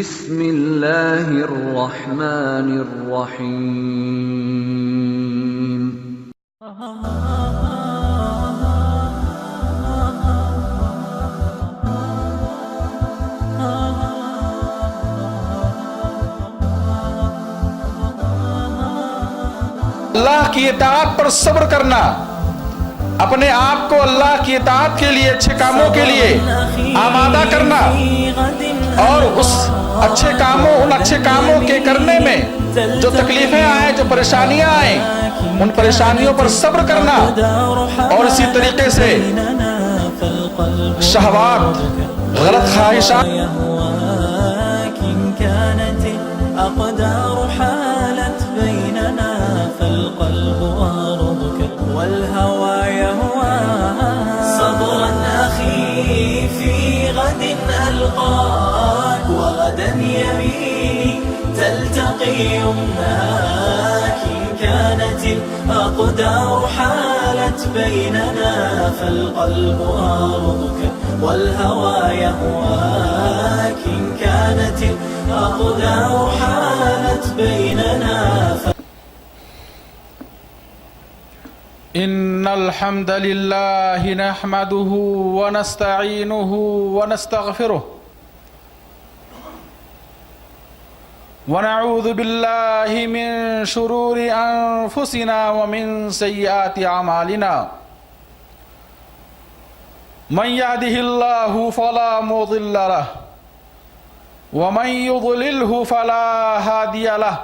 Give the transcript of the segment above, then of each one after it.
بسم اللہ الرحمن الرحیم۔ اللہ کی اطاعت پر صبر کرنا، اپنے آپ کو اللہ کی اطاعت کے لیے، اچھے کاموں کے لیے آمادہ کرنا، اور اس ان اچھے کاموں کے کرنے میں جو تکلیفیں آئیں، جو پریشانیاں آئیں، ان پریشانیوں پر صبر کرنا، اور اسی طریقے سے شہوات، غلط خواہشات الأقدار حالت بيننا فالقلب أرضك والهوى يهواك صبرا أخي في غد ألقاك وغدا يميني تلتقي يمناك إن كانت الأقدار حالت بيننا فالقلب أرضك والهوى يهواك إن كانت الأقدار حالت بيننا إن الحمد لله نحمده ونستعينه ونستغفره ونعوذ بالله من شرور أنفسنا ومن سيئات أعمالنا من يهده الله فلا مضل له ومن يضلله فلا هادي له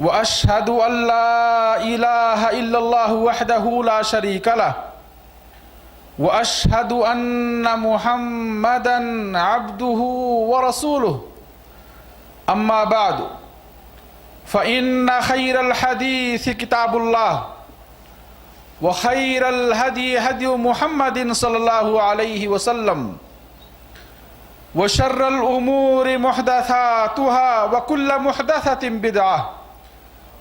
وأشهد أن لا إله إلا الله وحده لا شريك له وأشهد أن محمدا عبده ورسوله أما بعد فإن خير الحديث كتاب الله وخير الهدي هدي محمد صلى الله عليه وسلم وشر الأمور محدثاتها وكل محدثة بدعة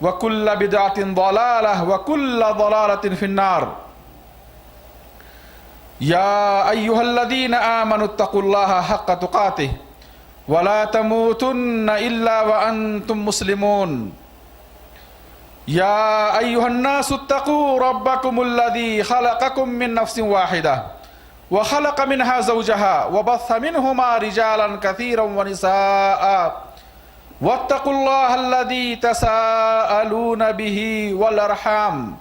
وكل بدعة ضلالة وكل ضلالة في النار يا أيها الذين آمنوا اتقوا الله حق تقاته ولا تموتن إلا وأنتم مسلمون يا أيها الناس اتقوا ربكم الذي خلقكم من نفس واحدة وخلق منها زوجها وبث منهما رجالا كثيرا ونساء واتقوا الله الذي تساءلون به والأرحام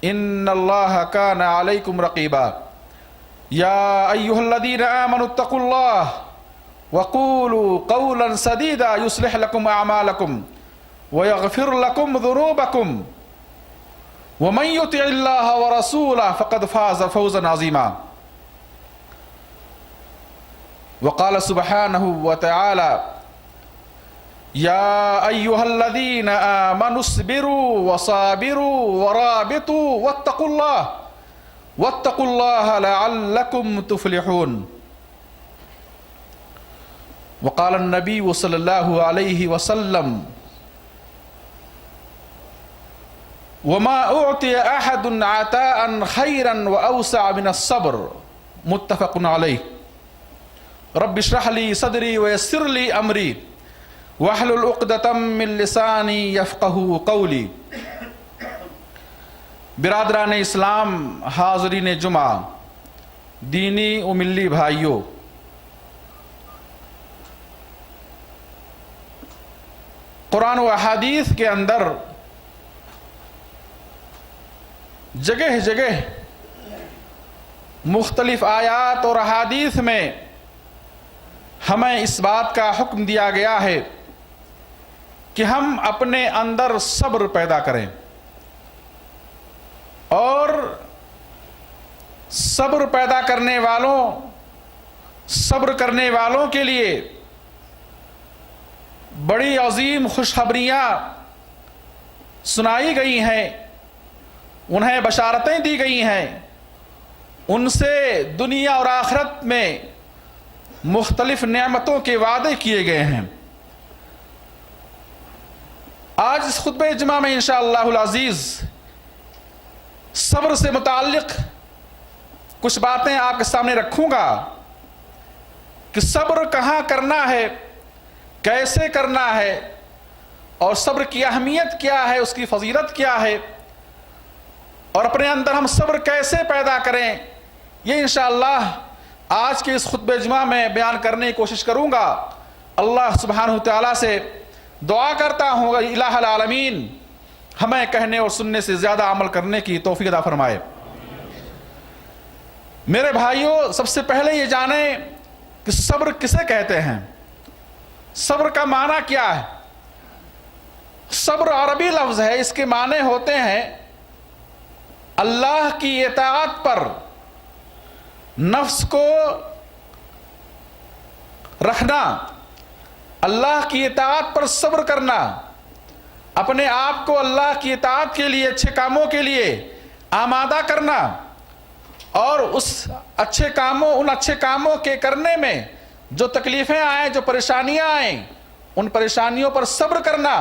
إن الله كان عليكم رقيبا يا أيها الذين آمنوا اتقوا الله وقولوا قولا سديدا يصلح لكم أعمالكم ويغفر لكم ذنوبكم ومن يطع الله ورسوله فقد فاز فوزا عظيما وقال سبحانه وتعالى يا أيها الذين آمنوا اصبروا وصابروا ورابطوا واتقوا الله لعلكم تفلحون وقال النبي صلى الله عليه وسلم وما أعطي أحد عطاء خيرا وأوسع من الصبر متفق عليه رب اشرح لي صدري ويسر لي أمري واحلل عقدة من لساني يفقهوا قولي۔ برادران اسلام، حاضرین جمعہ، دینی و ملی بھائیوں، قرآن و احادیث کے اندر جگہ جگہ مختلف آیات اور احادیث میں ہمیں اس بات کا حکم دیا گیا ہے کہ ہم اپنے اندر صبر پیدا کریں، اور صبر پیدا کرنے والوں کے لیے بڑی عظیم خوشخبریاں سنائی گئی ہیں، انہیں بشارتیں دی گئی ہیں، ان سے دنیا اور آخرت میں مختلف نعمتوں کے وعدے کیے گئے ہیں۔ آج اس خطبہ جمعہ میں انشاءاللہ العزیز صبر سے متعلق کچھ باتیں آپ کے سامنے رکھوں گا کہ صبر کہاں کرنا ہے کیسے کرنا ہے اور صبر کی اہمیت کیا ہے، اس کی فضیلت کیا ہے، اور اپنے اندر ہم صبر کیسے پیدا کریں، یہ انشاءاللہ آج کے اس خطبہ جمعہ میں بیان کرنے کی کوشش کروں گا۔ اللہ سبحانہ تعالیٰ سے دعا کرتا ہوں الہ العالمین ہمیں کہنے اور سننے سے زیادہ عمل کرنے کی توفیق عطا فرمائے۔ میرے بھائیوں، سب سے پہلے یہ جانیں کہ صبر کسے کہتے ہیں، صبر کا معنی کیا ہے۔ صبر عربی لفظ ہے، اس کے معنی ہوتے ہیں اللہ کی اطاعت پر نفس کو رکھنا، اللہ کی اطاعت پر صبر کرنا، اپنے آپ کو اللہ کی اطاعت کے لیے، اچھے کاموں کے لیے آمادہ کرنا، اور اس ان اچھے کاموں کے کرنے میں جو تکلیفیں آئیں، جو پریشانیاں آئیں، ان پریشانیوں پر صبر کرنا،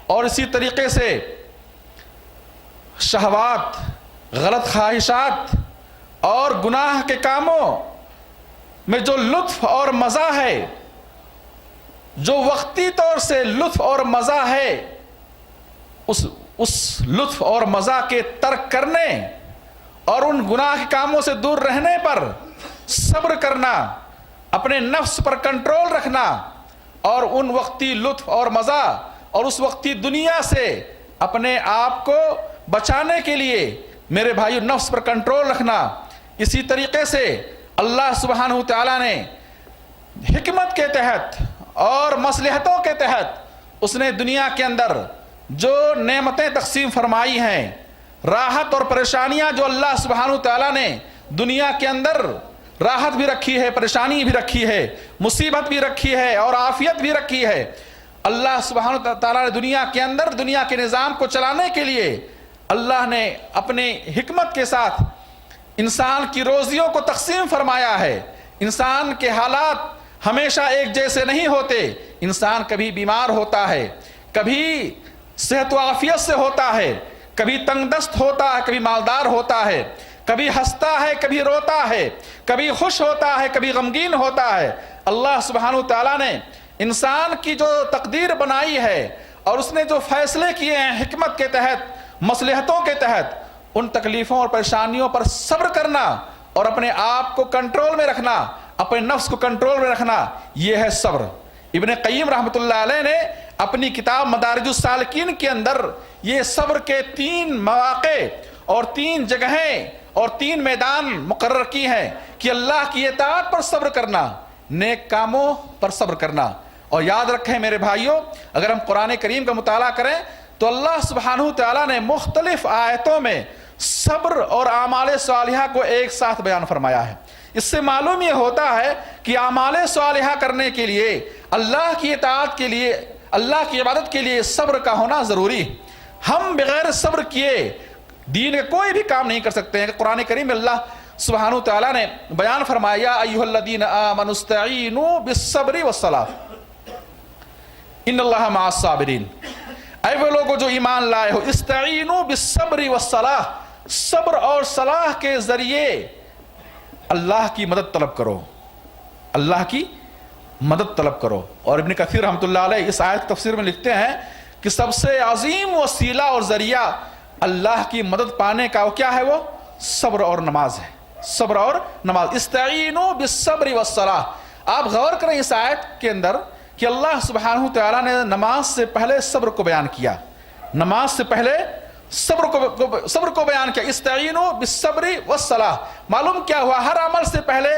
اور اسی طریقے سے شہوات، غلط خواہشات اور گناہ کے کاموں میں جو لطف اور مزہ ہے، جو وقتی طور سے لطف اور مزہ ہے، اس لطف اور مزہ کے ترک کرنے اور ان گناہ کے کاموں سے دور رہنے پر صبر کرنا، اپنے نفس پر کنٹرول رکھنا، اور ان وقتی لطف اور مزہ اور اس وقتی دنیا سے اپنے آپ کو بچانے کے لیے میرے بھائیو نفس پر کنٹرول رکھنا۔ اسی طریقے سے اللہ سبحانہ تعالیٰ نے حکمت کے تحت اور مصلحتوں کے تحت اس نے دنیا کے اندر جو نعمتیں تقسیم فرمائی ہیں، راحت اور پریشانیاں جو اللہ سبحانہ تعالیٰ نے دنیا کے اندر راحت بھی رکھی ہے، پریشانی بھی رکھی ہے، مصیبت بھی رکھی ہے اور عافیت بھی رکھی ہے، اللہ سبحانہ تعالیٰ نے دنیا کے اندر دنیا کے نظام کو چلانے کے لیے اللہ نے اپنے حکمت کے ساتھ انسان کی روزیوں کو تقسیم فرمایا ہے۔ انسان کے حالات ہمیشہ ایک جیسے نہیں ہوتے، انسان کبھی بیمار ہوتا ہے، کبھی صحت و عافیت سے ہوتا ہے، کبھی تنگ دست ہوتا ہے، کبھی مالدار ہوتا ہے، کبھی ہنستا ہے، کبھی روتا ہے، کبھی خوش ہوتا ہے، کبھی غمگین ہوتا ہے۔ اللہ سبحانہ تعالیٰ نے انسان کی جو تقدیر بنائی ہے اور اس نے جو فیصلے کیے ہیں حکمت کے تحت، مصلحتوں کے تحت، ان تکلیفوں اور پریشانیوں پر صبر کرنا اور اپنے آپ کو کنٹرول میں رکھنا، اپنے نفس کو کنٹرول میں رکھنا، یہ ہے صبر۔ ابن قیم رحمۃ اللہ علیہ نے اپنی کتاب مدارج السالکین کے اندر یہ صبر کے 3 مواقع اور 3 جگہیں اور 3 میدان مقرر کی ہیں کہ اللہ کی اطاعت پر صبر کرنا، نیک کاموں پر صبر کرنا۔ اور یاد رکھیں میرے بھائیوں، اگر ہم قرآن کریم کا مطالعہ کریں تو اللہ سبحانہ تعالیٰ نے مختلف آیتوں میں صبر اور اعمال صالحہ کو ایک ساتھ بیان فرمایا ہے۔ اس سے معلوم یہ ہوتا ہے کہ اعمال صالحہ کرنے کے لیے، اللہ کی اطاعت کے لیے، اللہ کی عبادت کے لیے صبر کا ہونا ضروری ہے۔ ہم بغیر صبر کیے دین کے کوئی بھی کام نہیں کر سکتے ہیں۔ قرآن کریم میں اللہ سبحانہ تعالیٰ نے بیان فرمایا یا ایھا الذین آمنوا استعینوا بالصبر والصلاۃ ان اللہ مع الصابرین، اے وہ لوگوں جو ایمان لائے ہو، استعینوا بالصبر والصلاۃ، صبر اور صلاح کے ذریعے اللہ کی مدد طلب کرو، اللہ کی مدد طلب کرو۔ اور ابن کثیر رحمۃ اللہ علیہ اس آیت کی تفسیر میں لکھتے ہیں کہ سب سے عظیم وسیلہ اور ذریعہ اللہ کی مدد پانے کا وہ کیا ہے؟ وہ صبر اور نماز ہے، صبر اور نماز۔ استعینوا بالصبر والصلاۃ۔ آپ غور کریں اس آیت کے اندر کہ اللہ سبحانہ تعالیٰ نے نماز سے پہلے صبر کو بیان کیا، نماز سے پہلے صبر کو بیان کیا، استعینوا بالصبر والصلاۃ۔ معلوم کیا ہوا؟ ہر عمل سے پہلے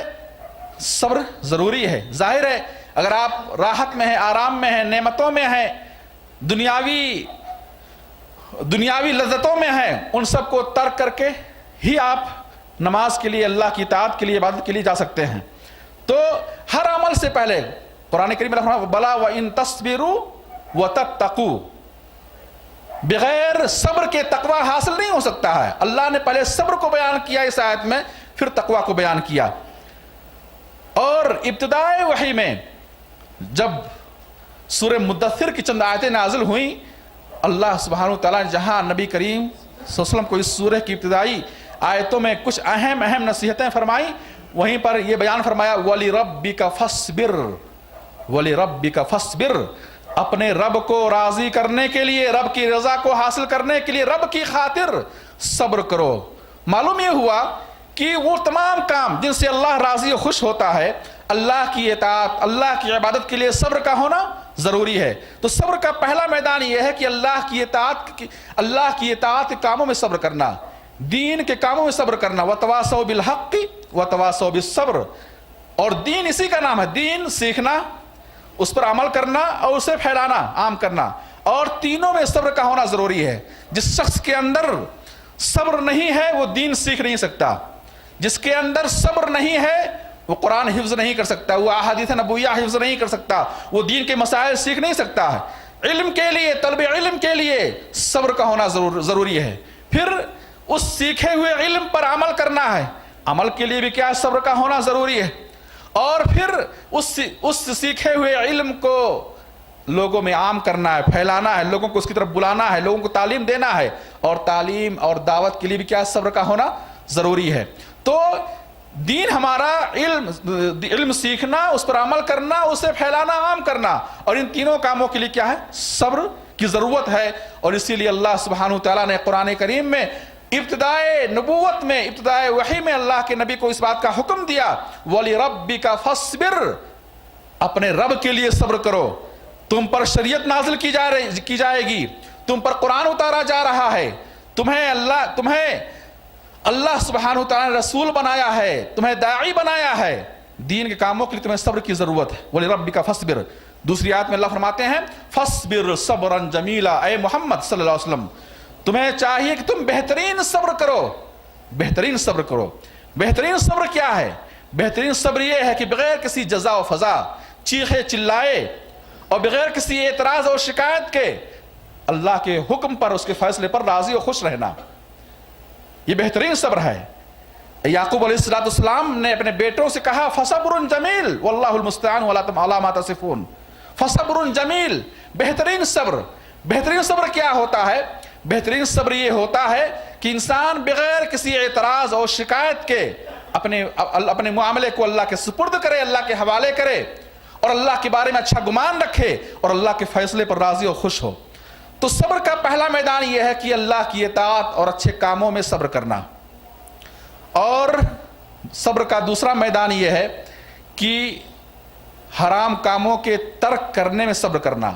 صبر ضروری ہے۔ ظاہر ہے اگر آپ راحت میں ہیں، آرام میں ہیں، نعمتوں میں ہیں، دنیاوی لذتوں میں ہیں، ان سب کو ترک کر کے ہی آپ نماز کے لیے، اللہ کی اطاعت کے لیے، عبادت کے لیے جا سکتے ہیں۔ تو ہر عمل سے پہلے قرآن کریم میں فرمایا بلا وَإِن تَصْبِرُوا وَتَتَّقُوا، بغیر صبر کے تقوی حاصل نہیں ہو سکتا ہے۔ اللہ نے پہلے صبر کو بیان کیا اس آیت میں، پھر تقوی کو بیان کیا۔ اور ابتدائی وحی میں جب سورہ مدثر کی چند آیتیں نازل ہوئیں، اللہ سبحانہ تعالیٰ نے جہاں نبی کریم صلی اللہ علیہ وسلم کو اس سورہ کی ابتدائی آیتوں میں کچھ اہم نصیحتیں فرمائیں، وہیں پر یہ بیان فرمایا وَلِرَبِّكَ فَاصْبِرْ وَلِرَبِّكَ فَاصْبِرْ، اپنے رب کو راضی کرنے کے لیے، رب کی رضا کو حاصل کرنے کے لیے، رب کی خاطر صبر کرو۔ معلوم یہ ہوا کہ وہ تمام کام جن سے اللہ راضی و خوش ہوتا ہے، اللہ کی اطاعت، اللہ کی عبادت کے لیے صبر کا ہونا ضروری ہے۔ تو صبر کا پہلا میدان یہ ہے کہ اللہ کی اطاعت کے کاموں میں صبر کرنا، دین کے کاموں میں صبر کرنا۔ وَتَوَاصَوْا بِالْحَقِّ وَتَوَاصَوْا بِالصَّبْرِ، اور دین اسی کا نام ہے، دین سیکھنا، اس پر عمل کرنا اور اسے پھیلانا، عام کرنا، اور تینوں میں صبر کا ہونا ضروری ہے۔ جس شخص کے اندر صبر نہیں ہے وہ دین سیکھ نہیں سکتا، جس کے اندر صبر نہیں ہے وہ قرآن حفظ نہیں کر سکتا، وہ احادیث نبویہ حفظ نہیں کر سکتا، وہ دین کے مسائل سیکھ نہیں سکتا ہے۔ علم کے لیے، طلب علم کے لیے صبر کا ہونا ضروری ہے۔ پھر اس سیکھے ہوئے علم پر عمل کرنا ہے، عمل کے لیے بھی کیا صبر کا ہونا ضروری ہے۔ اور پھر اس سیکھے ہوئے علم کو لوگوں میں عام کرنا ہے، پھیلانا ہے، لوگوں کو اس کی طرف بلانا ہے، لوگوں کو تعلیم دینا ہے، اور تعلیم اور دعوت کے لیے بھی کیا صبر کا ہونا ضروری ہے۔ تو دین ہمارا علم سیکھنا، اس پر عمل کرنا، اسے پھیلانا، عام کرنا، اور ان تینوں کاموں کے لیے کیا ہے؟ صبر کی ضرورت ہے۔ اور اسی لیے اللہ سبحانہ وتعالیٰ نے قرآن کریم میں ابتدائے نبوت میں، ابتدائے وحی میں اللہ کے نبی کو اس بات کا حکم دیا، وَلِرَبِّكَ فَاصْبِرْ، اپنے رب کے لیے صبر کرو۔ تم پر شریعت نازل کی جائے گی، تم پر قرآن اتارا جا رہا ہے، تمہیں اللہ سبحانہ وتعالیٰ نے رسول بنایا ہے، تمہیں داعی بنایا ہے، دین کے کاموں کے لیے تمہیں صبر کی ضرورت ہے۔ وَلِرَبِّكَ فَاصْبِرْ، دوسری آیت میں اللہ فرماتے ہیں فَاصْبِرْ صَبْرًا جَمِيلًا، اے محمد صلی اللہ علیہ وسلم تمہیں چاہیے کہ تم بہترین صبر کرو، بہترین صبر کرو۔ بہترین صبر کیا ہے؟ بہترین صبر یہ ہے کہ بغیر کسی جزا و فضا، چیخے چلائے اور بغیر کسی اعتراض اور شکایت کے اللہ کے حکم پر، اس کے فیصلے پر راضی و خوش رہنا، یہ بہترین صبر ہے۔ یعقوب علیہ السلام نے اپنے بیٹوں سے کہا فَصَبْرٌ جَمِيلٌ وَاللَّهُ الْمُسْتَعَانُ عَلَىٰ مَا تَصِفُونَ، فَصَبْرٌ جَمِيلٌ، بہترین صبر۔ بہترین صبر کیا ہوتا ہے؟ بہترین صبر یہ ہوتا ہے کہ انسان بغیر کسی اعتراض اور شکایت کے اپنے معاملے کو اللہ کے سپرد کرے، اللہ کے حوالے کرے، اور اللہ کے بارے میں اچھا گمان رکھے، اور اللہ کے فیصلے پر راضی اور خوش ہو۔ تو صبر کا پہلا میدان یہ ہے کہ اللہ کی اطاعت اور اچھے کاموں میں صبر کرنا۔ اور صبر کا دوسرا میدان یہ ہے کہ حرام کاموں کے ترک کرنے میں صبر کرنا۔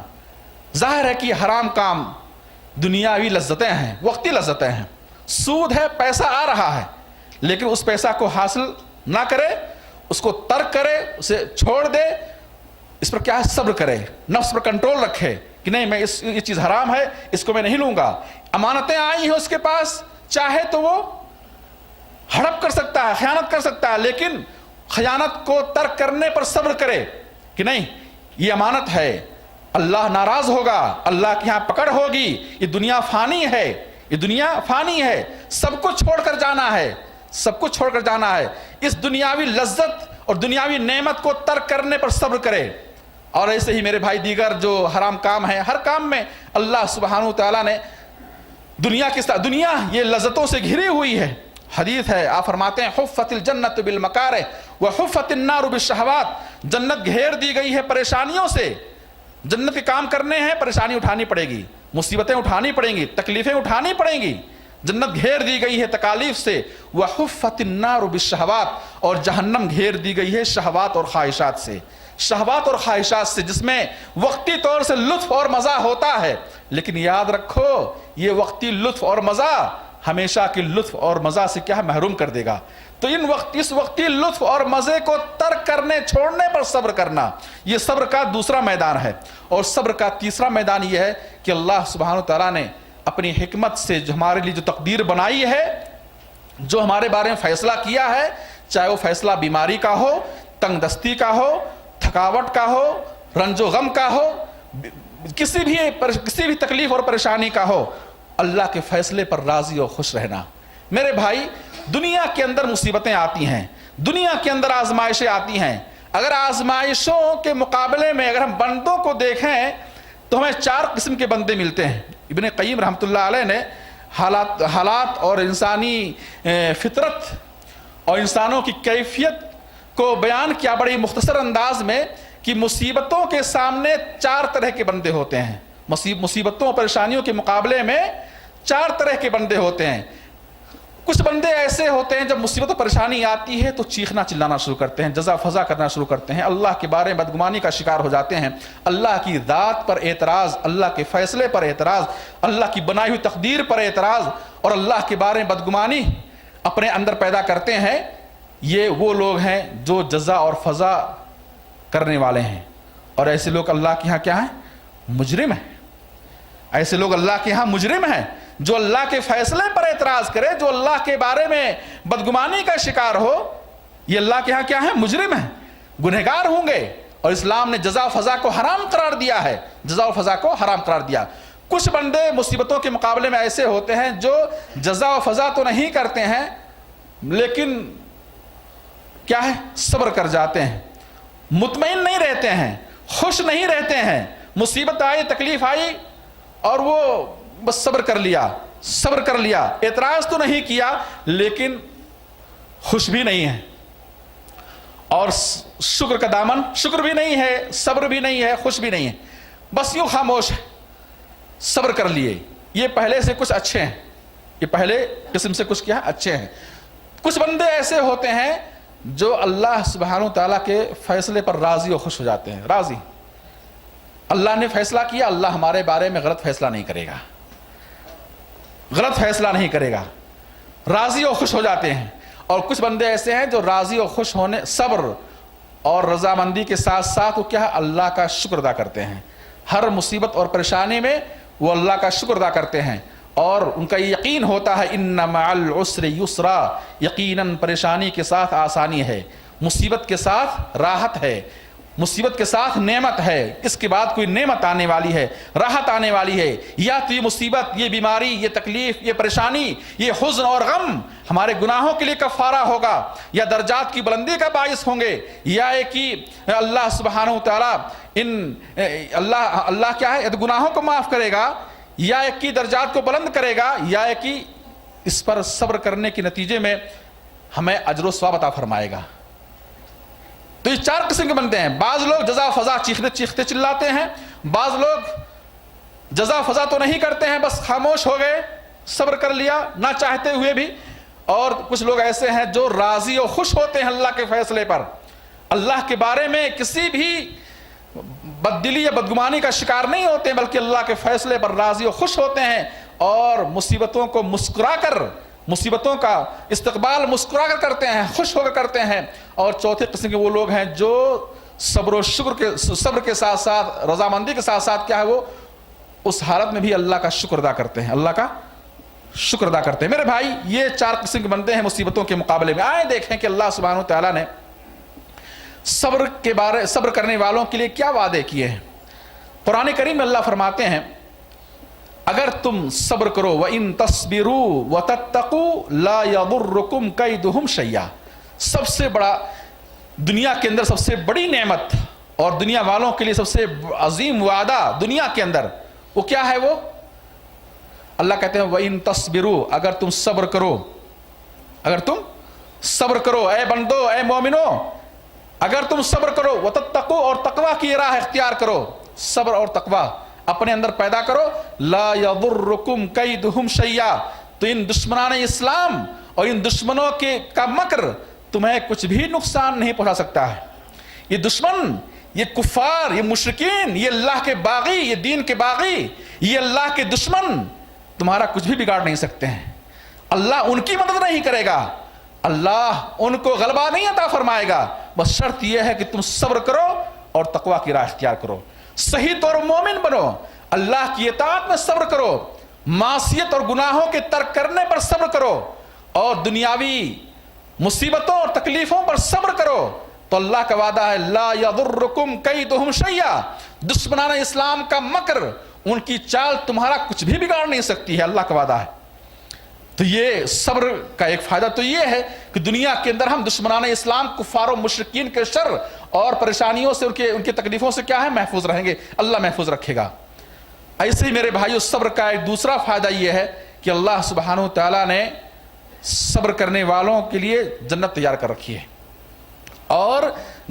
ظاہر ہے کہ حرام کام دنیاوی لذتیں ہیں، وقتی لذتیں ہیں، سود ہے، پیسہ آ رہا ہے، لیکن اس پیسہ کو حاصل نہ کرے، اس کو ترک کرے، اسے چھوڑ دے، اس پر کیا ہے؟ صبر کرے، نفس پر کنٹرول رکھے کہ نہیں میں یہ چیز حرام ہے، اس کو میں نہیں لوں گا۔ امانتیں آئی ہیں اس کے پاس، چاہے تو وہ ہڑپ کر سکتا ہے، خیانت کر سکتا ہے، لیکن خیانت کو ترک کرنے پر صبر کرے کہ نہیں یہ امانت ہے، اللہ ناراض ہوگا، اللہ کی یہاں پکڑ ہوگی، یہ دنیا فانی ہے، یہ دنیا فانی ہے، سب کچھ چھوڑ کر جانا ہے، سب کچھ چھوڑ کر جانا ہے۔ اس دنیاوی لذت اور دنیاوی نعمت کو ترک کرنے پر صبر کرے۔ اور ایسے ہی میرے بھائی دیگر جو حرام کام ہیں، ہر کام میں اللہ سبحانہ وتعالیٰ نے دنیا یہ لذتوں سے گھری ہوئی ہے۔ حدیث ہے، آپ فرماتے ہیں حفت الجنت بالمکارہ وحفت النار بالشہوات، جنت گھیر دی گئی ہے پریشانیوں سے، جنت کے کام کرنے ہیں، پریشانی اٹھانی پڑے گی، مصیبتیں اٹھانی پڑیں گی، تکلیفیں اٹھانی پڑیں گی، جنت گھیر دی گئی ہے تکالیف سے۔ وحفت النار بالشہوات، اور جہنم گھیر دی گئی ہے شہوات اور خواہشات سے، شہوات اور خواہشات سے، جس میں وقتی طور سے لطف اور مزہ ہوتا ہے، لیکن یاد رکھو یہ وقتی لطف اور مزہ ہمیشہ کے لطف اور مزہ سے کیا محروم کر دے گا۔ تو اس وقتی لطف اور مزے کو ترک کرنے، چھوڑنے پر صبر کرنا، یہ صبر کا دوسرا میدان ہے۔ اور صبر کا تیسرا میدان یہ ہے کہ اللہ سبحانہ وتعالیٰ نے اپنی حکمت سے جو ہمارے لیے جو تقدیر بنائی ہے، جو ہمارے بارے میں فیصلہ کیا ہے، چاہے وہ فیصلہ بیماری کا ہو، تنگ دستی کا ہو، تھکاوٹ کا ہو، رنج و غم کا ہو، کسی بھی تکلیف اور پریشانی کا ہو، اللہ کے فیصلے پر راضی اور خوش رہنا۔ میرے بھائی، دنیا کے اندر مصیبتیں آتی ہیں، دنیا کے اندر آزمائشیں آتی ہیں۔ اگر آزمائشوں کے مقابلے میں اگر ہم بندوں کو دیکھیں تو ہمیں 4 قسم کے بندے ملتے ہیں۔ ابن قیم رحمۃ اللہ علیہ نے حالات اور انسانی فطرت اور انسانوں کی کیفیت کو بیان کیا بڑی مختصر انداز میں، کہ مصیبتوں کے سامنے چار طرح کے بندے ہوتے ہیں. مصیبتوں اور پریشانیوں کے مقابلے میں چار طرح کے بندے ہوتے ہیں. کچھ بندے ایسے ہوتے ہیں جب مصیبت و پریشانی آتی ہے تو چیخنا چلانا شروع کرتے ہیں, جزا فضا کرنا شروع کرتے ہیں, اللہ کے بارے میں بدگمانی کا شکار ہو جاتے ہیں, اللہ کی ذات پر اعتراض, اللہ کے فیصلے پر اعتراض, اللہ کی بنائی ہوئی تقدیر پر اعتراض اور اللہ کے بارے میں بدگمانی اپنے اندر پیدا کرتے ہیں. یہ وہ لوگ ہیں جو جزا اور فضا کرنے والے ہیں, اور ایسے لوگ اللہ کے ہاں کیا ہیں؟ مجرم ہیں. ایسے لوگ اللہ کے ہاں مجرم ہیں. جو اللہ کے فیصلے پر اعتراض کرے, جو اللہ کے بارے میں بدگمانی کا شکار ہو, یہ اللہ کے ہاں کیا ہے؟ مجرم ہیں, گنہگار ہوں گے. اور اسلام نے جزا و فضا کو حرام قرار دیا ہے, جزا و فضا کو حرام قرار دیا. کچھ بندے مصیبتوں کے مقابلے میں ایسے ہوتے ہیں جو جزا و فضا تو نہیں کرتے ہیں لیکن کیا ہے؟ صبر کر جاتے ہیں, مطمئن نہیں رہتے ہیں, خوش نہیں رہتے ہیں. مصیبت آئی, تکلیف آئی اور وہ بس صبر کر لیا, اعتراض تو نہیں کیا لیکن خوش بھی نہیں ہے, اور شکر کا دامن, شکر بھی نہیں ہے, صبر بھی نہیں ہے, خوش بھی نہیں ہے, بس یوں خاموش ہے, صبر کر لیے. یہ پہلے سے کچھ اچھے ہیں, یہ پہلے قسم سے کچھ کیا اچھے ہیں. کچھ بندے ایسے ہوتے ہیں جو اللہ سبحانہ تعالیٰ کے فیصلے پر راضی اور خوش ہو جاتے ہیں. راضی, اللہ نے فیصلہ کیا, اللہ ہمارے بارے میں غلط فیصلہ نہیں کرے گا, غلط فیصلہ نہیں کرے گا, راضی اور خوش ہو جاتے ہیں. اور کچھ بندے ایسے ہیں جو راضی اور خوش ہونے, صبر اور رضامندی کے ساتھ ساتھ وہ کیا اللہ کا شکر ادا کرتے ہیں. ہر مصیبت اور پریشانی میں وہ اللہ کا شکر ادا کرتے ہیں اور ان کا یقین ہوتا ہے ان مع العسر یسرا, یقیناً پریشانی کے ساتھ آسانی ہے, مصیبت کے ساتھ راحت ہے, مصیبت کے ساتھ نعمت ہے, اس کے بعد کوئی نعمت آنے والی ہے, راحت آنے والی ہے. یا تو یہ مصیبت, یہ بیماری, یہ تکلیف, یہ پریشانی, یہ حزن اور غم ہمارے گناہوں کے لیے کفارہ ہوگا, یا درجات کی بلندی کا باعث ہوں گے, یا کہ اللہ سبحانہ تعالیٰ اللہ کیا ہے گناہوں کو معاف کرے گا, یا ایک کی درجات کو بلند کرے گا, یا ایک کی اس پر صبر کرنے کے نتیجے میں ہمیں اجر و ثواب عطا فرمائے گا. تو یہ چار قسم کے بندے ہیں. بعض لوگ جزا فضا چیختے چلاتے ہیں, بعض لوگ جزا فضا تو نہیں کرتے ہیں, بس خاموش ہو گئے, صبر کر لیا نہ چاہتے ہوئے بھی. اور کچھ لوگ ایسے ہیں جو راضی اور خوش ہوتے ہیں اللہ کے فیصلے پر, اللہ کے بارے میں کسی بھی بددلی یا بدگمانی کا شکار نہیں ہوتے ہیں بلکہ اللہ کے فیصلے پر راضی اور خوش ہوتے ہیں, اور مصیبتوں کو مسکرا کر, مصیبتوں کا استقبال مسکرا کر کرتے ہیں, خوش ہو کر کرتے ہیں. اور چوتھے قسم کے وہ لوگ ہیں جو صبر کے ساتھ ساتھ رضامندی کے ساتھ ساتھ کیا ہے وہ اس حالت میں بھی اللہ کا شکر ادا کرتے ہیں, اللہ کا شکر ادا کرتے ہیں. میرے بھائی, یہ چار قسم کے بندے ہیں مصیبتوں کے مقابلے میں. آئے دیکھیں کہ اللہ سبحانہ تعالیٰ نے صبر کرنے والوں کے لیے کیا وعدے کیے ہیں. قرآن کریم میں اللہ فرماتے ہیں اگر تم صبر کرو وَإِن تَصْبِرُوا وَتَتَّقُوا لَا يَضُرُّكُمْ كَيْدُهُمْ شَيْئًا, سب سے بڑا دنیا کے اندر سب سے بڑی نعمت اور دنیا والوں کے لیے سب سے عظیم وعدہ دنیا کے اندر وہ کیا ہے؟ وہ اللہ کہتے ہیں وَإِن تَصْبِرُوا, اگر تم صبر کرو, اگر تم صبر کرو اے بندو, اے مومنو, اگر تم صبر کرو وَتَتَّقُوا, اور تقوی کی راہ اختیار کرو, صبر اور تقوی اپنے اندر پیدا کرو, لا یضرکم کیدہم شیئا, تو ان دشمنان اسلام اور ان دشمنوں کا مکر تمہیں کچھ بھی نقصان نہیں پہنچا سکتا ہے. یہ دشمن, یہ کفار, یہ مشرکین, یہ اللہ کے باغی, یہ دین کے باغی, یہ اللہ کے دشمن تمہارا کچھ بھی بگاڑ نہیں سکتے ہیں. اللہ ان کی مدد نہیں کرے گا, اللہ ان کو غلبہ نہیں عطا فرمائے گا, بس شرط یہ ہے کہ تم صبر کرو اور تقوی کی راہ اختیار کرو, صحیح طور مومن بنو, اللہ کی اطاعت میں صبر کرو, معصیت اور گناہوں کے ترک کرنے پر صبر کرو, اور دنیاوی مصیبتوں اور تکلیفوں پر صبر کرو. تو اللہ کا وعدہ ہے لا یضرکم کیدہم شیئا, دشمنان اسلام کا مکر, ان کی چال تمہارا کچھ بھی بگاڑ نہیں سکتی ہے, اللہ کا وعدہ ہے. تو یہ صبر کا ایک فائدہ تو یہ ہے کہ دنیا کے اندر ہم دشمنان اسلام, کفار و مشرکین کے شر اور پریشانیوں سے, ان کے تکلیفوں سے کیا ہے محفوظ رہیں گے, اللہ محفوظ رکھے گا. ایسے ہی میرے بھائیو صبر کا ایک دوسرا فائدہ یہ ہے کہ اللہ سبحانہ تعالیٰ نے صبر کرنے والوں کے لیے جنت تیار کر رکھی ہے, اور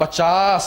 50,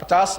50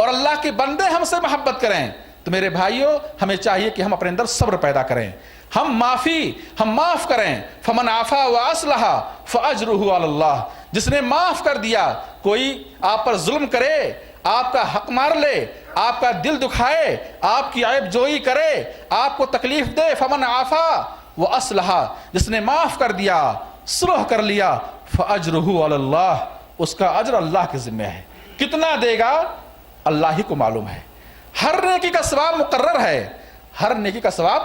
اور اللہ کے بندے ہم سے محبت کریں تو میرے بھائیوں ہمیں چاہیے کہ ہم اپنے اندر صبر پیدا کریں، ہم معاف کریں۔ فمن عفا واصلح فاجرہ علی اللہ، جس نے معاف کر دیا، کوئی آپ پر ظلم کرے، آپ کا حق مار لے، آپ کا دل دکھائے، آپ کی عیب جوئی کرے، آپ کو تکلیف دے، فمن عفا واصلح، جس نے معاف کر دیا، صلح کر لیا، فاجرہ علی اللہ، اس کا اجر اللہ کے ذمہ ہے۔ کتنا دے گا اللہ ہی کو معلوم ہے۔ ہر نیکی کا ثواب مقرر ہے، ہر نیکی کا ثواب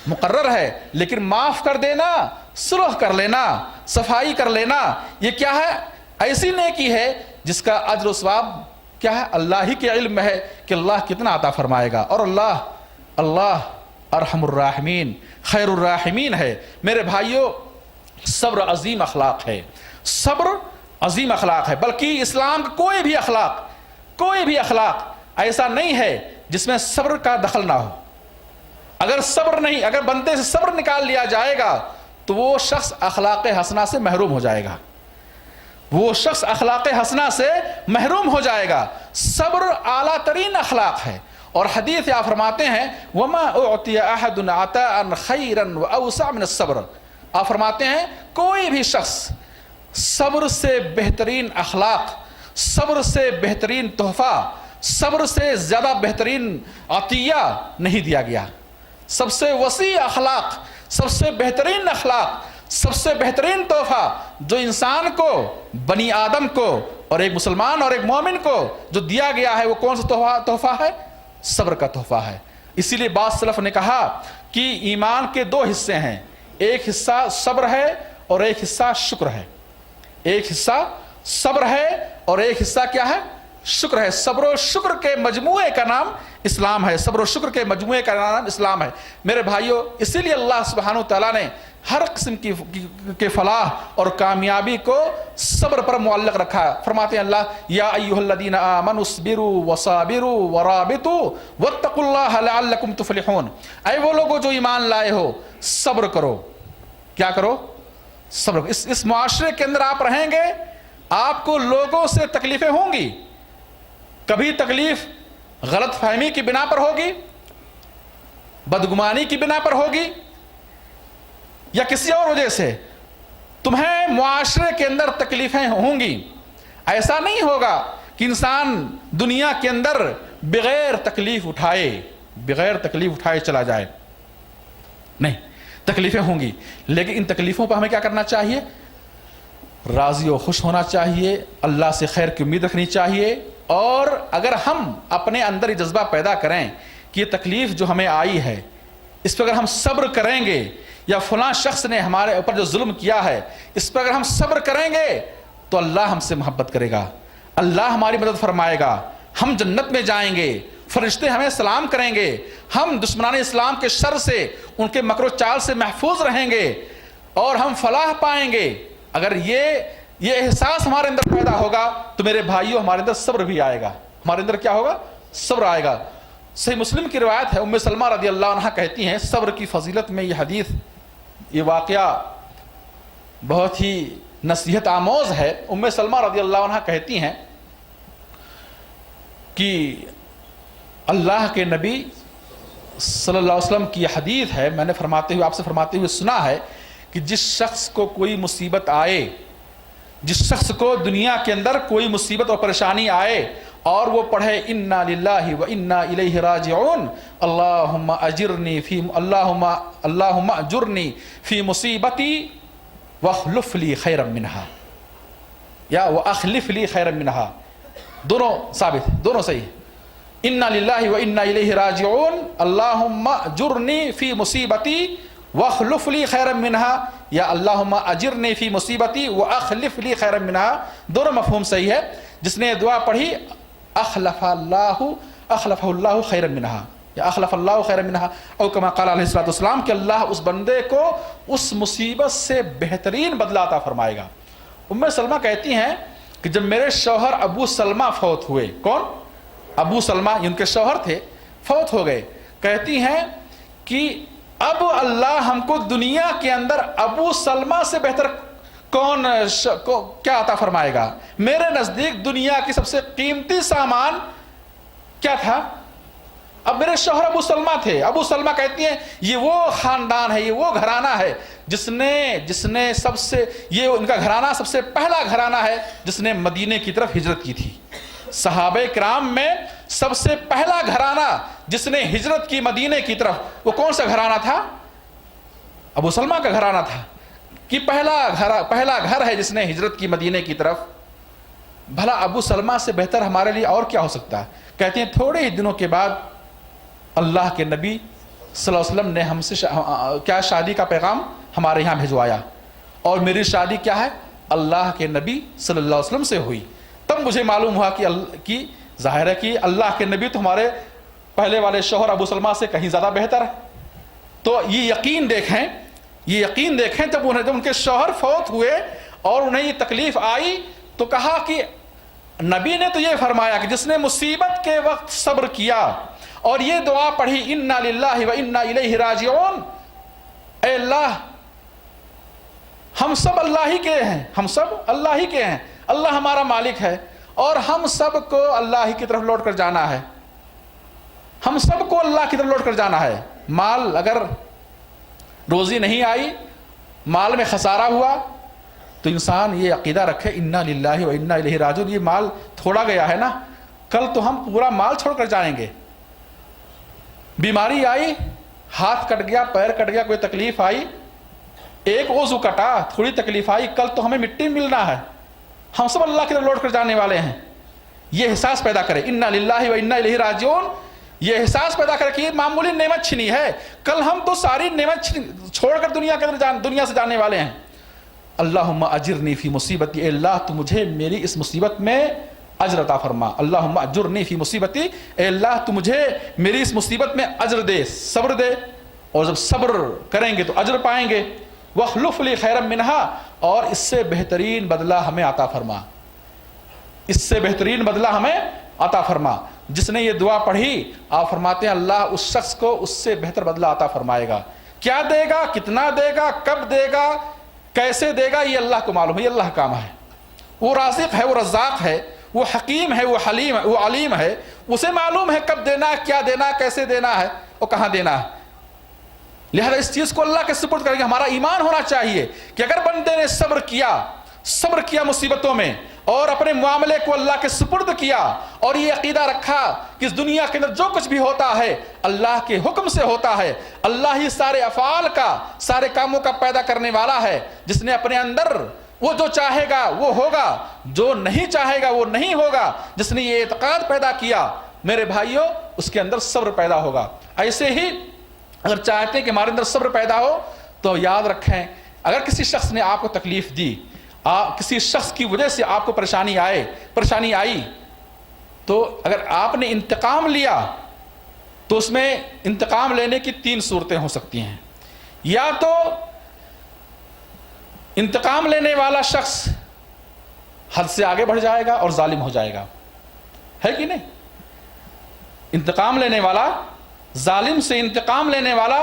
مقرر ہے، لیکن معاف کر دینا، صلح کر لینا، صفائی کر لینا، یہ کیا ہے؟ ایسی نیکی ہے جس کا اجر و ثواب کیا ہے؟ اللہ ہی کے علم میں ہے کہ اللہ کتنا عطا فرمائے گا، اور اللہ ارحم الراحمین، خیر الراحمین ہے۔ میرے بھائیوں صبر عظیم اخلاق ہے، صبر عظیم اخلاق ہے، بلکہ اسلام کا کوئی بھی اخلاق ایسا نہیں ہے جس میں صبر کا دخل نہ ہو۔ اگر بندے سے صبر نکال لیا جائے گا تو وہ شخص اخلاق حسنہ سے محروم ہو جائے گا، محروم ہو جائے گا۔ صبر اعلیٰ ترین اخلاق ہے، اور حدیث آپ فرماتے ہیں وَمَا أُعْطِيَ أَحَدٌ عَطَاءً خَيْرًا وَأَوْسَعَ مِنَ الصَّبْرِ، آپ فرماتے ہیں کوئی بھی شخص صبر سے بہترین اخلاق، صبر سے بہترین تحفہ، صبر سے زیادہ بہترین عطیہ نہیں دیا گیا۔ سب سے وسیع اخلاق، سب سے بہترین اخلاق، سب سے بہترین تحفہ جو انسان کو، بنی آدم کو، اور ایک مسلمان اور ایک مومن کو جو دیا گیا ہے، وہ کون سا تحفہ ہے؟ صبر کا تحفہ ہے۔ اسی لیے بعض سلف نے کہا کہ ایمان کے دو حصے ہیں، ایک حصہ صبر ہے اور ایک حصہ شکر ہے۔ ایک حصہ صبر ہے اور ایک حصہ کیا ہے؟ شکر ہے۔ صبر و شکر کے مجموعے کا نام اسلام ہے، صبر و شکر کے مجموعے کا نام اسلام ہے۔ میرے بھائیوں اسی لیے اللہ سبحانہ وتعالیٰ نے ہر قسم کی فلاح اور کامیابی کو صبر پر معلق رکھا۔ فرماتے ہیں اللہ یا ایھا الذین آمنوا اصبروا وصابروا ورابطوا واتقوا اللہ لعلکم تفلحون، اے وہ لوگوں جو ایمان لائے ہو صبر کرو۔ کیا کرو؟ صبر۔ اس معاشرے کے اندر آپ رہیں گے، آپ کو لوگوں سے تکلیفیں ہوں گی، کبھی تکلیف غلط فہمی کی بنا پر ہوگی، بدگمانی کی بنا پر ہوگی، یا کسی اور وجہ سے تمہیں معاشرے کے اندر تکلیفیں ہوں گی۔ ایسا نہیں ہوگا کہ انسان دنیا کے اندر بغیر تکلیف اٹھائے چلا جائے، نہیں، تکلیفیں ہوں گی، لیکن ان تکلیفوں پر ہمیں کیا کرنا چاہیے؟ راضی و خوش ہونا چاہیے، اللہ سے خیر کی امید رکھنی چاہیے، اور اگر ہم اپنے اندر یہ جذبہ پیدا کریں کہ یہ تکلیف جو ہمیں آئی ہے اس پر اگر ہم صبر کریں گے، یا فلاں شخص نے ہمارے اوپر جو ظلم کیا ہے اس پر اگر ہم صبر کریں گے تو اللہ ہم سے محبت کرے گا، اللہ ہماری مدد فرمائے گا، ہم جنت میں جائیں گے، فرشتے ہمیں سلام کریں گے، ہم دشمنان اسلام کے شر سے، ان کے مکر و چال سے محفوظ رہیں گے، اور ہم فلاح پائیں گے۔ اگر یہ احساس ہمارے اندر پیدا ہوگا تو میرے بھائیوں ہمارے اندر صبر بھی آئے گا، ہمارے اندر کیا ہوگا؟ صبر آئے گا۔ صحیح مسلم کی روایت ہے، ام سلمہ رضی اللہ عنہ کہتی ہیں، صبر کی فضیلت میں یہ حدیث، یہ واقعہ بہت ہی نصیحت آموز ہے۔ ام سلمہ رضی اللہ عنہ کہتی ہیں کہ اللہ کے نبی صلی اللہ علیہ وسلم کی یہ حدیث ہے، میں نے آپ سے فرماتے ہوئے سنا ہے کہ جس شخص کو کوئی مصیبت آئے، جس شخص کو دنیا کے اندر کوئی مصیبت اور پریشانی آئے اور وہ پڑھے انا للہ و انا الیہ راجعون، اللہم اجرنی فی مصیبتی واخلف لی خیرا منہا، یا واخلف لی خیرا منہا، دونوں ثابت، دونوں صحیح۔ انا للہ و انا الیہ راجعون، اللہم اجرنی فی مصیبتی واخلف لی خیرا منہا، یا اللہم اجرنی فی مصیبتی واخلف لی خیرا منہا، دونوں مفہوم صحیح ہے۔ جس نے دعا پڑھی اخلف اللہ خیرا منہا، یا اخلف اللہ خیرا منہا، او کما قال علیہ الصلوۃ والسلام، کہ اللہ اس بندے کو اس مصیبت سے بہترین بدلہ عطا فرمائے گا۔ ام سلمہ کہتی ہیں کہ جب میرے شوہر ابو سلمہ فوت ہوئے، کون؟ ابو سلمہ، ان کے شوہر تھے، فوت ہو گئے، کہتی ہیں کہ اب اللہ ہم کو دنیا کے اندر ابو سلمہ سے بہتر کیا عطا فرمائے گا؟ میرے نزدیک دنیا کی سب سے قیمتی سامان کیا تھا؟ اب میرے شوہر ابو سلمہ تھے. ابو سلمہ کہتی ہیں یہ وہ خاندان ہے, یہ وہ گھرانہ ہے جس نے سب سے, یہ ان کا گھرانہ سب سے پہلا گھرانہ ہے جس نے مدینے کی طرف ہجرت کی تھی. صحابہ کرام میں سب سے پہلا گھرانہ جس نے ہجرت کی مدینے کی طرف, وہ کون سا گھرانہ تھا؟ ابو سلمہ کا گھرانہ تھا کہ پہلا گھر ہے جس نے ہجرت کی مدینے کی طرف. بھلا ابو سلمہ سے بہتر ہمارے لیے اور کیا ہو سکتا ہے؟ کہتے ہیں تھوڑے ہی دنوں کے بعد اللہ کے نبی صلی اللہ علیہ وسلم نے ہم سے کیا شادی کا پیغام ہمارے یہاں بھجوایا, اور میری شادی کیا ہے؟ اللہ کے نبی صلی اللہ علیہ وسلم سے ہوئی. تب مجھے معلوم ہوا کہ ظاہر ہے کہ اللہ کے نبی تو ہمارے پہلے والے شوہر ابو سلمہ سے کہیں زیادہ بہتر ہے. تو یہ یقین دیکھیں جب ان کے شوہر فوت ہوئے اور انہیں یہ تکلیف آئی تو کہا کہ نبی نے تو یہ فرمایا کہ جس نے مصیبت کے وقت صبر کیا اور یہ دعا پڑھی انا للہ و انا الیہ راجعون, اے اللہ ہم سب اللہ ہی کے ہیں, اللہ ہمارا مالک ہے اور ہم سب کو اللہ ہی کی طرف لوٹ کر جانا ہے, ہم سب کو اللہ کی طرف لوٹ کر جانا ہے. مال اگر روزی نہیں آئی, مال میں خسارہ ہوا, تو انسان یہ عقیدہ رکھے انا للہ و انا الیہ راجعون, یہ مال تھوڑا گیا ہے نا, کل تو ہم پورا مال چھوڑ کر جائیں گے. بیماری آئی, ہاتھ کٹ گیا, پیر کٹ گیا, کوئی تکلیف آئی, ایک عضو کٹا, تھوڑی تکلیف آئی, کل تو ہمیں مٹی ملنا ہے, ہم سب اللہ کی طرف لوٹ کر جانے والے ہیں. یہ احساس پیدا کرے انا للہ و انا الیہ راجعون, یہ احساس پیدا کرے کہ یہ معمولی نعمت چھنی ہے, کل ہم تو ساری نعمت چھوڑ کر دنیا سے جانے والے ہیں. اللہم اجرنی فی مصیبتی, اے اللہ تو مجھے میری اس مصیبت میں اجر عطا فرما. اللہم اجرنی فی مصیبتی, اے اللہ تو مجھے میری اس مصیبت میں اجر دے, صبر دے, اور جب صبر کریں گے تو اجر پائیں گے. واخلف لی خیرا منہا, اور اس سے بہترین بدلہ ہمیں عطا فرما, اس سے بہترین بدلہ ہمیں عطا فرما. جس نے یہ دعا پڑھی آپ فرماتے ہیں اللہ اس شخص کو اس سے بہتر بدلہ عطا فرمائے گا. کیا دے گا, کتنا دے گا, کب دے گا, کیسے دے گا, یہ اللہ کو معلوم ہے, یہ اللہ کا کام ہے. وہ رازق ہے, وہ رزاق ہے, وہ حکیم ہے, وہ حلیم ہے, وہ علیم ہے, اسے معلوم ہے کب دینا ہے, کیا دینا ہے, کیسے دینا ہے اور کہاں دینا ہے. لہذا اس چیز کو اللہ کے سپرد کریں گے. ہمارا ایمان ہونا چاہیے کہ اگر بندے نے صبر کیا مصیبتوں میں اور اپنے معاملے کو اللہ کے سپرد کیا اور یہ عقیدہ رکھا کہ اس دنیا کے اندر جو کچھ بھی ہوتا ہے اللہ کے حکم سے ہوتا ہے, اللہ ہی سارے افعال کا, سارے کاموں کا پیدا کرنے والا ہے, جس نے اپنے اندر وہ جو چاہے گا وہ ہوگا, جو نہیں چاہے گا وہ نہیں ہوگا. جس نے یہ اعتقاد پیدا کیا میرے بھائیوں اس کے اندر صبر پیدا ہوگا. ایسے ہی اگر چاہتے ہیں کہ ہمارے اندر صبر پیدا ہو تو یاد رکھیں اگر کسی شخص نے آپ کو تکلیف دی, کسی شخص کی وجہ سے آپ کو پریشانی آئی, تو اگر آپ نے انتقام لیا تو اس میں انتقام لینے کی 3 صورتیں ہو سکتی ہیں. یا تو انتقام لینے والا شخص حد سے آگے بڑھ جائے گا اور ظالم ہو جائے گا, ہے کہ نہیں؟ انتقام لینے والا, ظالم سے انتقام لینے والا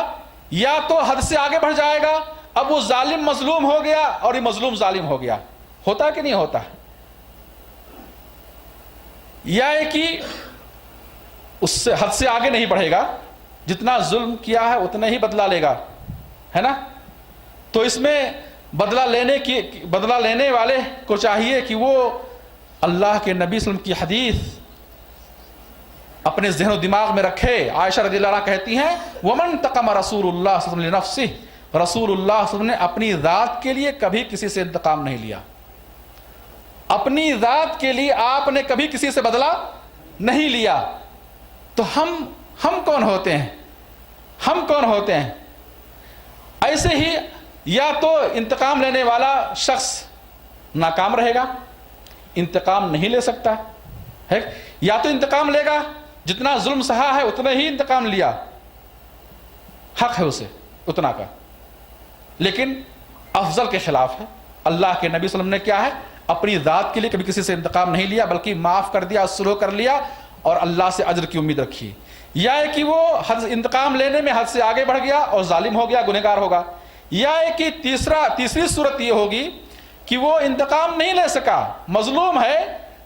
یا تو حد سے آگے بڑھ جائے گا, اب وہ ظالم مظلوم ہو گیا اور یہ مظلوم ظالم ہو گیا. ہوتا کہ نہیں ہوتا؟ یا کہ اس سے حد سے آگے نہیں بڑھے گا, جتنا ظلم کیا ہے اتنا ہی بدلہ لے گا, ہے نا. تو اس میں بدلہ لینے والے کو چاہیے کہ وہ اللہ کے نبی صلی اللہ علیہ وسلم کی حدیث اپنے ذہن و دماغ میں رکھے. عائشہ رضی اللہ عنہا کہتی ہیں ومن تقم رسول اللہ صلی اللہ علیہ وسلم لنفسہ, رسول اللہ صلی اللہ علیہ وسلم نے اپنی ذات کے لیے کبھی کسی سے انتقام نہیں لیا. اپنی ذات کے لیے آپ نے کبھی کسی سے بدلہ نہیں لیا. تو ہم کون ہوتے ہیں؟ ہم کون ہوتے ہیں؟ ایسے ہی یا تو انتقام لینے والا شخص ناکام رہے گا, انتقام نہیں لے سکتا ہے, یا تو انتقام لے گا جتنا ظلم سہا ہے اتنا ہی انتقام لیا, حق ہے اسے اتنا کا, لیکن افضل کے خلاف ہے. اللہ کے نبی صلی اللہ علیہ وسلم نے کیا ہے, اپنی ذات کے لیے کبھی کسی سے انتقام نہیں لیا بلکہ معاف کر دیا, صلح کر لیا اور اللہ سے اجر کی امید رکھی. یا کہ وہ انتقام لینے میں حد سے آگے بڑھ گیا اور ظالم ہو گیا, گنہگار ہوگا. یا کہ تیسری صورت یہ ہوگی کہ وہ انتقام نہیں لے سکا, مظلوم ہے,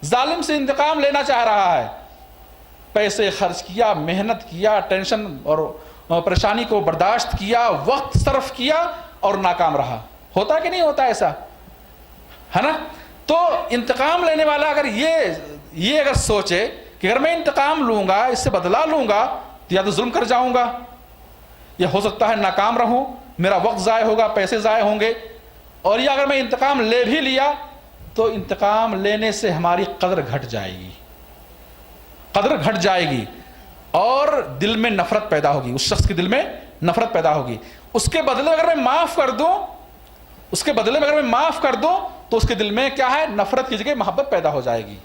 ظالم سے انتقام لینا چاہ رہا ہے, پیسے خرچ کیا، محنت کیا، ٹینشن اور پریشانی کو برداشت کیا، وقت صرف کیا اور ناکام رہا. ہوتا کہ نہیں ہوتا ایسا؟ ہے نا؟ تو انتقام لینے والا اگر یہ اگر سوچے کہ اگر میں انتقام لوں گا، اس سے بدلہ لوں گا، تو یا تو ظلم کر جاؤں گا، یا ہو سکتا ہے ناکام رہوں، میرا وقت ضائع ہوگا، پیسے ضائع ہوں گے، اور یا اگر میں انتقام لے بھی لیا تو انتقام لینے سے ہماری قدر گھٹ جائے گی، قدر گھٹ جائے گی، اور دل میں نفرت پیدا ہوگی، اس شخص کے دل میں نفرت پیدا ہوگی. اس کے بدلے اگر میں معاف کر دوں، تو اس کے دل میں کیا ہے؟ نفرت کی جگہ محبت پیدا ہو جائے گی.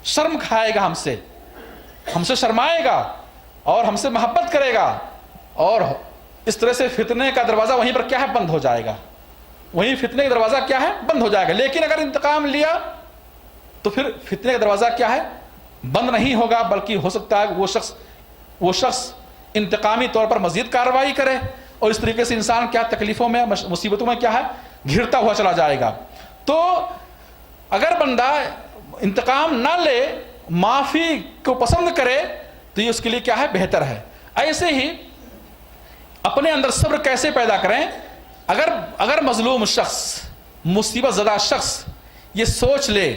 شرم کھائے گا ہم سے شرمائے گا اور ہم سے محبت کرے گا، اور اس طرح سے فتنے کا دروازہ وہیں پر کیا ہے؟ بند ہو جائے گا. وہیں فتنے کا دروازہ کیا ہے؟ بند ہو جائے گا. لیکن اگر انتقام لیا تو پھر فتنے کا دروازہ کیا ہے؟ بند نہیں ہوگا، بلکہ ہو سکتا ہے وہ شخص انتقامی طور پر مزید کارروائی کرے، اور اس طریقے سے انسان کیا تکلیفوں میں، مصیبتوں میں کیا ہے؟ گھرتا ہوا چلا جائے گا. تو اگر بندہ انتقام نہ لے، معافی کو پسند کرے، تو یہ اس کے لیے کیا ہے؟ بہتر ہے. ایسے ہی اپنے اندر صبر کیسے پیدا کریں؟ اگر مظلوم شخص، مصیبت زدہ شخص یہ سوچ لے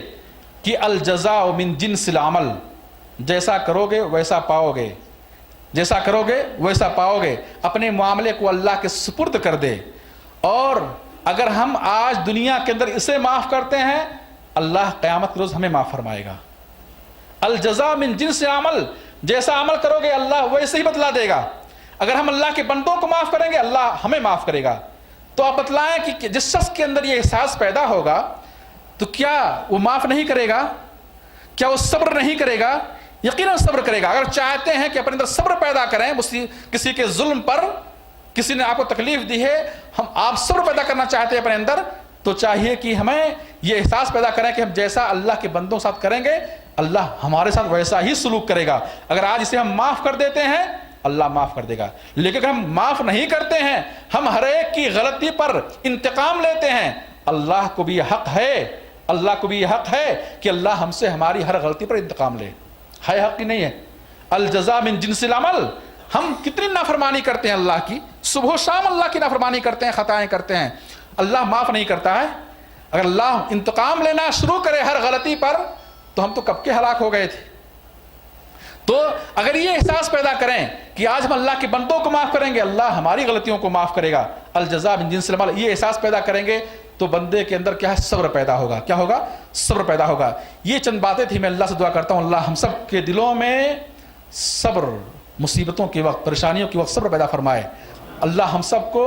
کہ الجزاء من جنس العمل، جیسا کرو گے ویسا پاؤ گے، جیسا کرو گے ویسا پاؤ گے، اپنے معاملے کو اللہ کے سپرد کر دے، اور اگر ہم آج دنیا کے اندر اسے معاف کرتے ہیں، اللہ قیامت کے روز ہمیں معاف فرمائے گا. الجزاء من جنس عمل، جیسا عمل کرو گے اللہ ویسے ہی بدلا دے گا. اگر ہم اللہ کے بندوں کو معاف کریں گے، اللہ ہمیں معاف کرے گا. تو آپ بتلائیں کہ جس شخص کے اندر یہ احساس پیدا ہوگا تو کیا وہ معاف نہیں کرے گا؟ کیا وہ صبر نہیں کرے گا؟ یقیناً صبر کرے گا. اگر چاہتے ہیں کہ اپنے اندر صبر پیدا کریں کسی کے ظلم پر، کسی نے آپ کو تکلیف دی ہے، آپ صبر پیدا کرنا چاہتے ہیں اپنے اندر، تو چاہیے کہ ہمیں یہ احساس پیدا کریں کہ ہم جیسا اللہ کے بندوں کے ساتھ کریں گے، اللہ ہمارے ساتھ ویسا ہی سلوک کرے گا. اگر آج اسے ہم معاف کر دیتے ہیں، اللہ معاف کر دے گا. لیکن اگر ہم معاف نہیں کرتے ہیں، ہم ہر ایک کی غلطی پر انتقام لیتے ہیں، اللہ کو بھی حق ہے کہ اللہ ہم سے ہماری ہر غلطی پر انتقام لے. ہے حق کی نہیں ہے؟ الجزاء من جنس العمل. ہم کتنی نافرمانی کرتے ہیں اللہ کی، صبح و شام اللہ کی نافرمانی کرتے ہیں، خطائیں کرتے ہیں، اللہ معاف نہیں کرتا ہے. اگر اللہ انتقام لینا شروع کرے ہر غلطی پر، تو ہم تو کب کے ہلاک ہو گئے تھے. تو اگر یہ احساس پیدا کریں کہ آج ہم اللہ کے بندوں کو معاف کریں گے، اللہ ہماری غلطیوں کو معاف کرے گا، الجزاء من جنس العمل، یہ احساس پیدا کریں گے، تو بندے کے اندر کیا ہے؟ صبر پیدا ہوگا. کیا ہوگا؟ صبر پیدا ہوگا. یہ چند باتیں تھی. میں اللہ سے دعا کرتا ہوں اللہ ہم سب کے دلوں میں صبر، مصیبتوں کے وقت، پریشانیوں کے وقت صبر پیدا فرمائے. اللہ ہم سب کو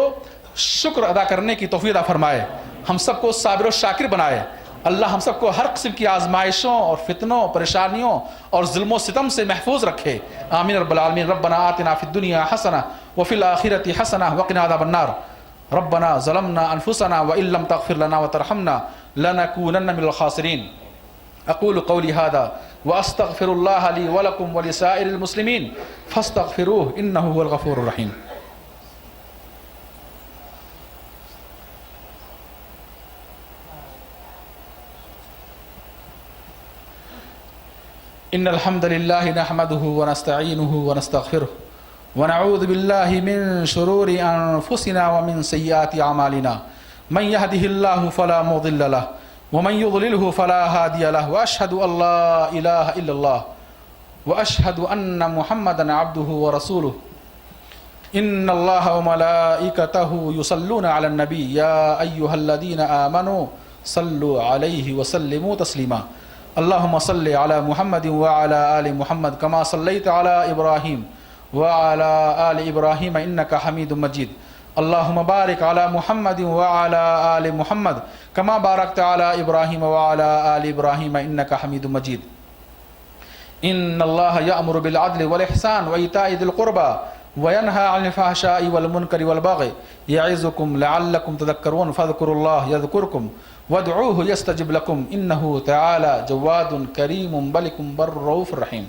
شکر ادا کرنے کی توفیق عطا فرمائے. ہم سب کو صابر و شاکر بنائے. اللہ ہم سب کو ہر قسم کی آزمائشوں اور فتنوں، پریشانیوں اور ظلم و ستم سے محفوظ رکھے. آمین رب العالمین. ربنا آتنا فی الدنیا حسنہ وفی الآخرۃ حسنہ وقنا عذاب النار. ربنا ظلمنا انفسنا وان لم تغفر لنا وترحمنا لنكونن من الخاسرین. اقول قولی هذا واستغفر الله لي ولكم ولسائر المسلمین فاستغفروه انه هو الغفور الرحیم. ان الحمد لله نحمده ونستعينه ونستغفره ونعوذ بالله من شرور انفسنا ومن سيئات اعمالنا. من يهده الله فلا مضل له ومن يضلله فلا هادي له. واشهد ان لا اله الا الله واشهد ان محمدا عبده ورسوله. ان الله وملائكته يصلون على النبي يا ايها الذين امنوا صلوا عليه وسلموا تسليما. اللهم صل على محمد وعلى آل محمد كما صليت على إبراهيم وعلى آل إبراهيم إنك حميد مجيد. اللهم بارك على محمد وعلى آل محمد كما باركت على إبراهيم وعلى آل إبراهيم إنك حميد مجيد. إن الله يأمر بالعدل والإحسان وإيتاء ذي القربى وينهى عن الفحشاء والمنكر والبغي يعظكم لعلكم تذكرون. فاذكروا الله يذكركم وادعوه يستجب لكم إنه تعالى جواد كريم بلكم بر رؤوف رحيم.